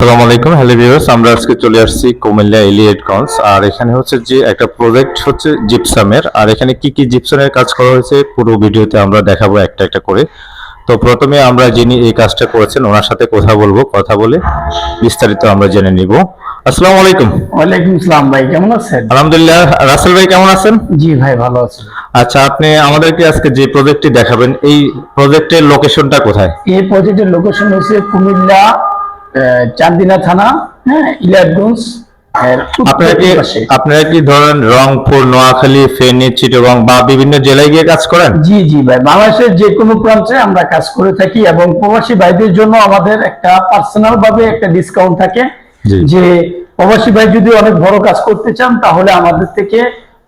আসসালামু আলাইকুম, hello viewers. আমরা আজকে চলে আসছি কুমিল্লা এলিয়েটগঞ্জ। আর এখানে হচ্ছে যে একটা প্রজেক্ট হচ্ছে জিপসামের। আর এখানে কি কি জিপসামের কাজ করা হয়েছে পুরো ভিডিওতে আমরা দেখাবো একটা একটা করে। তো প্রথমে আমরা যিনি এই কাজটা করেছেন ওনার সাথে কথা বলবো, কথা বলে বিস্তারিত আমরা জেনে নিব। আসসালামু আলাইকুম। ওয়ালাইকুম আসসালাম ভাই, কেমন আছেন? আলহামদুলিল্লাহ। রাসেল ভাই কেমন আছেন? জি ভাই, ভালো আছি। আচ্ছা, আপনি আমাদেরকে আজকে যে প্রজেক্টটি দেখাবেন এই প্রজেক্টের লোকেশনটা কোথায়? এই প্রজেক্টের লোকেশন হচ্ছে কুমিল্লা চান্দিনা থানা, হ্যাঁ, ইলিয়াটগঞ্জ। আপনারা কি ধরেন রংপুর, নোয়াখালী, ফেনী, চিটাগং বা বিভিন্ন জেলায় গিয়ে কাজ করেন? জি জি ভাই, বাংলাদেশের যে কোনো প্রান্তে আমরা কাজ করে থাকি এবং প্রবাসী ভাইদের জন্য আমাদের একটা পার্সোনাল ভাবে একটা ডিসকাউন্ট থাকে। যে প্রবাসী ভাই যদি অনেক বড় কাজ করতে চান তাহলে আমাদের থেকে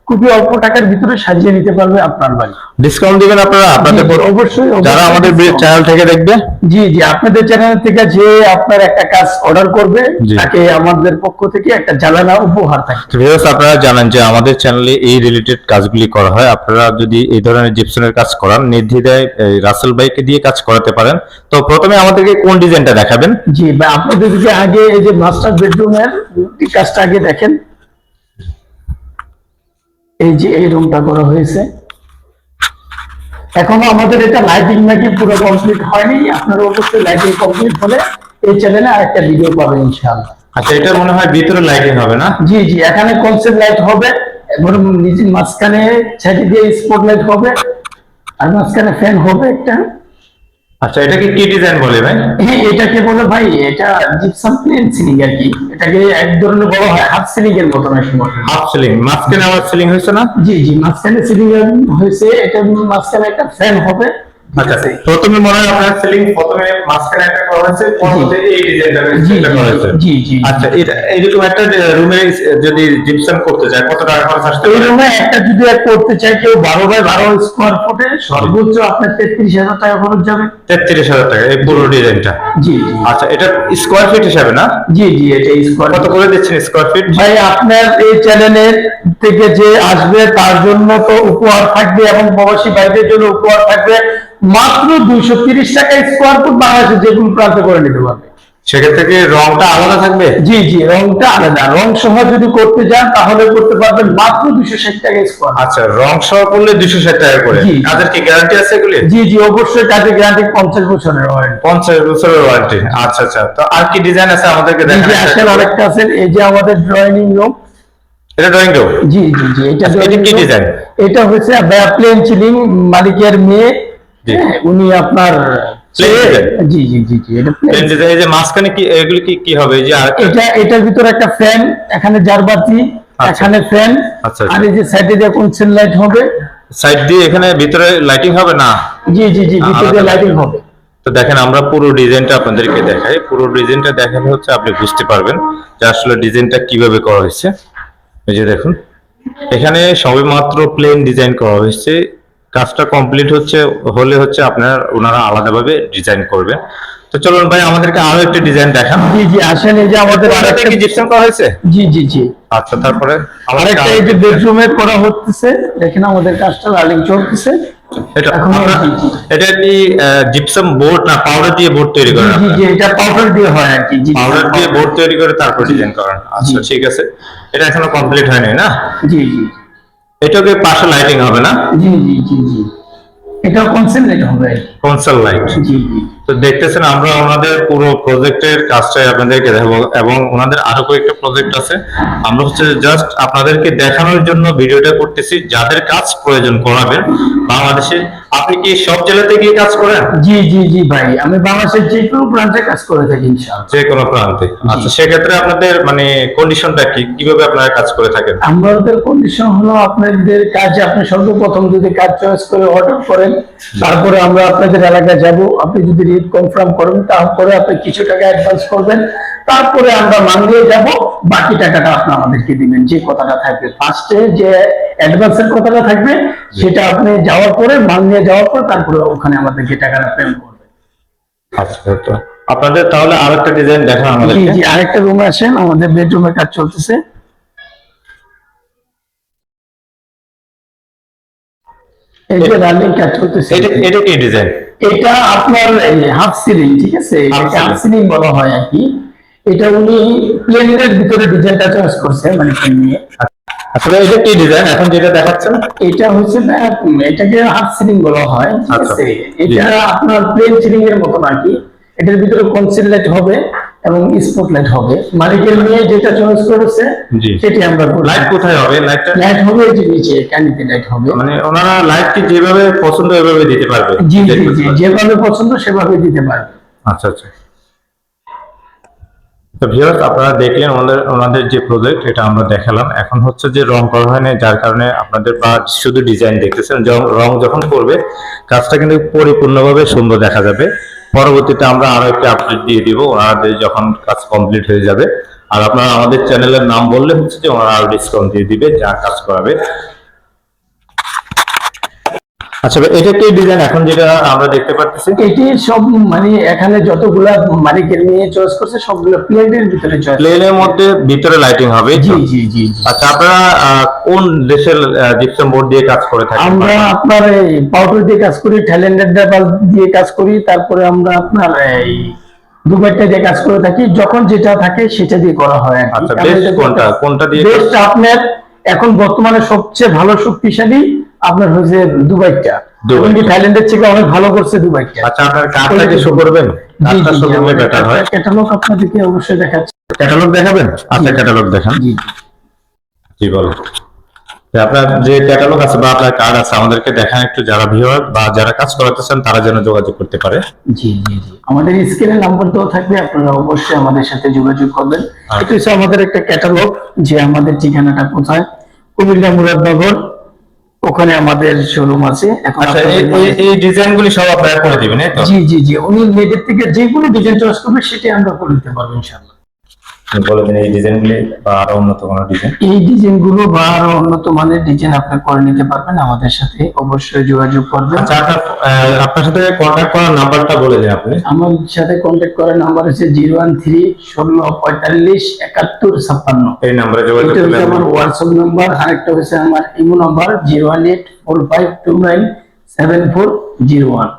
খুবই অল্প টাকার ভিতরে সাজিয়ে নিতে পারবে আপনার বাড়ি। ডিসকাউন্ট দিবেন আপনারা? আপনাদের অবশ্যই, যারা আমাদের চ্যানেল থেকে দেখবে। জি জি, আপনাদের চ্যানেল থেকে যে আপনার একটা কাজ অর্ডার করবে তাকে আমাদের পক্ষ থেকে একটা জ্বালানা উপহার থাকে। ভিউয়ার্স, আপনারা জানেন যে আমাদের চ্যানেলে এই রিলেটেড কাজগুলি করা হয়। আপনারা যদি এই ধরনের জিপসনের কাজ করান নির্দ্বিধায় রাসেল ভাইকে দিয়ে কাজ করাতে পারেন। তো প্রথমে আমাদেরকে কোন ডিজাইনটা দেখাবেন? জি ভাই, আপনাদেরকে আগে এই যে মাস্টার বেডরুমের কাজটা আগে দেখেন। এই যে এই রুমটা করা হয়েছে, এখনো আমাদের এটা লাইটিং নাকি পুরো কমপ্লিট হয়নি। আপনারা অবশ্যই লাইটিং কমপ্লিট হলে এই চ্যানেলে আরেকটা ভিডিও পাবেন ইনশাআল্লাহ। আচ্ছা, এটা মনে হয় ভিতরে লাইটিং হবে না? জি জি, এখানে কনসেপ্ট লাইট হবে এবং নিচে মাঝখানে ছাটি দিয়ে স্পট লাইট হবে আর মাঝখানে ফ্যান হবে একটা। আচ্ছা, এটাকে কি ডিজাইন বলে ভাই? এটাকে বলে ভাই, এটা জিপসাম প্লেন সিলিং আর কি। এটাকে এক ধরনের বলা হয় হাফ সিলিং এর মতন। হাফ সিলিং মাঝখানে আবার সিলিং হয়েছে না? জি জি, মাঝখানে সিলিং হয়েছে। এটা মাঝখানে একটা ফ্যান হবে। আচ্ছা, প্রথমে মনে হয় আপনার সিলিং প্রথমে মাঝখানে একটা করা হয়েছে, পরবর্তীতে এই ডিজাইনটা করা হয়েছে। জি জি। আচ্ছা, এটা এরকম একটা রুমে যদি জিপসাম করতে চায় কত টাকা খরচ আসতে এই পারে? রুমে একটা যদি করতে চায় কেউ 12 বাই 12 স্কোয়ার ফুটে, সর্বোচ্চ আপনার 33,000 টাকা খরচ যাবে। 33,000 টাকা এই পুরো ডিজাইনটা? জি জি। আচ্ছা, এটা স্কোয়ার ফিট হিসাবে না? জি জি, এটা স্কোয়ার। কত করে দিচ্ছেন স্কোয়ার ফিট? ভাই, আপনার এই চ্যানেলের থেকে যে আসবে তার জন্য তো উপহার থাকবে এবং প্রবাসী ভাইদের জন্য উপহার থাকবে মাত্র 230 টাকা স্কোয়ার ফুট। বাংলাদেশে যে কোনো প্রান্তে করে নিতে পারবে। সেক্ষেত্রে কি রংটা আলাদা থাকবে? জি জি, রংটা আলাদা। রং সহ যদি করতে যান তাহলে করতে পারবেন মাত্র 260 টাকা স্কোয়ার। আচ্ছা, রং সহ করলে 260 টাকা করে। কাজের কি গ্যারান্টি আছে এগুলি? জি জি, অবশ্যই কাজের গ্যারান্টি 50 বছরের ওয়ারেন্টি। 50 বছরের ওয়ারেন্টি। আচ্ছা আচ্ছা, তো আর কি ডিজাইন আছে আমাদেরকে দেখান? জি, আসেন আরেকটা আছেন। এই যে আমাদের ড্রয়িং রুম। এটা ড্রয়িং রুম? জি জি জি, এটা কি ডিজাইন? এটা হচ্ছে প্লেন সিলিং। মালিকের মেয়ে, উনি আপনার জি জি জি জি, এটা প্লেন ডিজাইন। এই যে মাঝখানে কি এগুলি কি হবে? এই যে এটার ভিতরে একটা ফ্যান, এখানে জারবাতি, এখানে ফ্যান। আর এই যে সাইডে দিয়ে কনসেন লাইট হবে। সাইড দিয়ে এখানে ভিতরে লাইটিং হবে না? জি জি জি, ভিতরে লাইটিং হবে। তো দেখেন, আমরা পুরো ডিজাইনটা আপনাদেরকে দেখাই। পুরো ডিজাইনটা দেখালে হচ্ছে আপনি বুঝতে পারবেন যে আসলে ডিজাইনটা কিভাবে করা হয়েছে। এই যে দেখুন, এখানে সবেমাত্র প্লেন ডিজাইন করা হয়েছে। কাজটা কমপ্লিট হলে আপনার ওনারা আলাদাভাবে ডিজাইন করবে। তো চলুন ভাই, আমাদেরকে আরো একটা ডিজাইন দেখান। জি জি, আসেন। এই যে আমাদের আরেকটা কি জিপসাম করা হয়েছে? জি জি জি। আচ্ছা, তারপরে আরেকটা এই যে বেডরুমে করা হচ্ছে। দেখেন আমাদের কাজটা রানিং চলতেছে। এটা কি জিপসাম বোর্ড না পাউডার দিয়ে বোর্ড তৈরি করেন? জি জি, এটা পাউডার দিয়ে হয় আর কি। পাউডার দিয়ে বোর্ড তৈরি করে তারপর ডিজাইন করেন? আচ্ছা, ঠিক আছে। এটা এখনো কমপ্লিট হয়নি না? জি জি। এটাকে পাশে লাইটিং হবে না? জি জি জি জি, এটা কনসেন্ট লাইট হবে। Console light. জি জি। তো দেখতেছেন, আমরা ওনাদের পুরো প্রজেক্টের কাজটাই আপনাদেরকে দেখাবো এবং ওনাদের আরো কয়েকটা প্রজেক্ট আছে। আমরা জাস্ট আপনাদেরকে দেখানোর জন্য ভিডিওটা করতেছি। যাদের কাজ প্রয়োজন করাবেন বাংলাদেশে, আপনি কি সব জেলাতে গিয়ে কাজ করেন? জি জি জি ভাই, আমি বাংলাদেশের যে কোনো প্রান্তে কাজ করে থাকি ইনশাআল্লাহ। যে কোনো প্রান্তে? আচ্ছা, সেক্ষেত্রে আপনাদের মানে কন্ডিশনটা কি, কিভাবে আপনারা কাজ করে থাকেন? আমাদের কন্ডিশন হলো, আপনাদের কাজ আপনি সর্বপ্রথম যদি কাজ চয়েস করে অর্ডার করেন, তারপরে আমরা আপনাদের এলাকায় যাব। আপনি যদি রেট কনফার্ম করেন তারপরে আপনি কিছু টাকা অ্যাডভান্স করবেন, তারপরে আমরা মাল নিয়ে যাব। বাকি টাকাটা আপনি আমাদেরকে দিবেন। যে কথাটা থাকবে ফার্স্টে, যে অ্যাডভান্সের কথাটা থাকবে, সেটা আপনি যাওয়ার পরে, মাল নিয়ে যাওয়ার পর তারপরে ওখানে আমাদেরকে টাকাটা পেমেন্ট করবেন। আচ্ছা, তো আপনাদের তাহলে আরেকটা ডিজাইন দেখান আমাদের। জি জি, আরেকটা রুমে আসেন। আমাদের বেডরুমের কাজ চলতেছে। এই যে রানিং কাজ চলতেছে। এটা কি ডিজাইন? এটা আপনার হাফ সিলিং, ঠিক আছে? হাফ সিলিং বলা হয় আর কি। এটা উনি প্লেনের ভিতরে ডিজাইনটা চয়েস করছে মানে প্লেন নিয়ে। আসলে এটা কি ডিজাইন এখন যেটা দেখাচ্ছেন? এটা হচ্ছে না, এটাকে হাফ সিলিং বলা হয়, ঠিক আচ্ছা। আছে? এটা আপনার প্লেন সিলিং এর মতন আর কি। এটার ভিতরে কনসিল লাইট হবে এবং স্পট লাইট হবে। মালিকের নিয়ে যেটা চয়েস করেছে জি। সেটি আমরা করব। লাইট কোথায় হবে? লাইটটা লাইট হবে এই যে নিচে ক্যানিতে লাইট হবে। মানে ওনারা লাইট কি যেভাবে পছন্দ ওইভাবে দিতে পারবে? জি জি জি, যেভাবে পছন্দ সেভাবে দিতে পারবে। আচ্ছা আচ্ছা। তো ভিউয়ার্স, আপনারা দেখলেন ওনাদের যে প্রজেক্ট, এটা আমরা দেখালাম। এখন হচ্ছে যে রং করা হয় না, যার কারণে আপনাদের বা শুধু ডিজাইন দেখতেছেন। রং যখন করবে কাজটা কিন্তু পরিপূর্ণভাবে সুন্দর দেখা যাবে। পরবর্তীতে আমরা আরো একটা আপডেট দিয়ে দিব ওনাদের যখন কাজ কমপ্লিট হয়ে যাবে। আর আপনারা আমাদের চ্যানেলের নাম বললে হচ্ছে যে ওনারা আরো ডিসকাউন্ট দিয়ে দিবে যা কাজ করাবে। আচ্ছা ভাই, এটা কি ডিজাইন এখন যেটা আমরা দেখতে পাচ্ছি? এটি সব মানে এখানে যতগুলা মালিকের নিয়ে চয়েস করছে সবগুলো প্লেনের ভিতরে চয়েস। প্লেনের মধ্যে ভিতরে লাইটিং হবে? জি জি জি জি। আচ্ছা, আপনারা কোন দেশের জিপসাম বোর্ড দিয়ে কাজ করে থাকেন? আমরা আপনার এই পাউডার দিয়ে কাজ করি, থাইল্যান্ডের ডাবল দিয়ে কাজ করি, তারপরে আমরা আপনার এই দুবাইটা দিয়ে কাজ করে থাকি। যখন যেটা থাকে সেটা দিয়ে করা হয় আর কি। আচ্ছা, কারণ বেস্ট এটা কোনটা দিয়ে? বেস্ট আপনার এখন বর্তমানে সবচেয়ে ভালো শক্তিশালী আপনার হচ্ছে দুবাইটা। দুবাই। এবং কি থাইল্যান্ডের থেকে অনেক ভালো করছে দুবাইটা। আচ্ছা, আপনার কার্ডটাকে শো করবেন? জি কার্ডটা জি শো জি, করলে বেটার হয়। ক্যাটালগ আপনাদেরকে অবশ্যই দেখাচ্ছি। ক্যাটালগ দেখাবেন? আচ্ছা, ক্যাটালগ দেখান। জি জি বলো। যে আপনার যে ক্যাটালগ আছে বা আপনার কার্ড আছে আমাদেরকে দেখান একটু, যারা ভিউয়ার বা যারা কাজ করাতে চান তারা যেন যোগাযোগ করতে পারে। জি জি জি, আমাদের স্ক্রিনে নাম্বার দেওয়া থাকবে, আপনারা অবশ্যই আমাদের সাথে যোগাযোগ করবেন। এটা হচ্ছে আমাদের একটা ক্যাটালগ, যে আমাদের ঠিকানাটা কোথায়, কুমিল্লা মুরাদনগর, ওখানে আমাদের শোরুম আছে। এখন আচ্ছা, এই ডিজাইনগুলি সব আপনারা করে দিবেন, এই তো? জি জি জি, উনি নেটের থেকে যে কোনো ডিজাইন চয়েস করবে সেটা আমরা করে দিতে পারবো ইনশাআল্লাহ। বলে দিন এই ডিজাইনগুলি বা আরো উন্নত কোনো ডিজাইন। এই ডিজাইন গুলো বা আরো উন্নত মানের ডিজাইন আপনি করে নিতে পারবেন, আমাদের সাথে অবশ্যই যোগাযোগ করবেন। আচ্ছা, আপনার সাথে কন্ট্যাক্ট করার নাম্বারটা বলে দিন আপনি। আমার সাথে কন্ট্যাক্ট করার নাম্বার হচ্ছে 013-1645-7156। এই নাম্বারে যোগাযোগ এটা করলে হচ্ছে আমার হোয়াটসঅ্যাপ নাম্বার, আরেকটা হচ্ছে আমার ইমো নাম্বার 01845297401।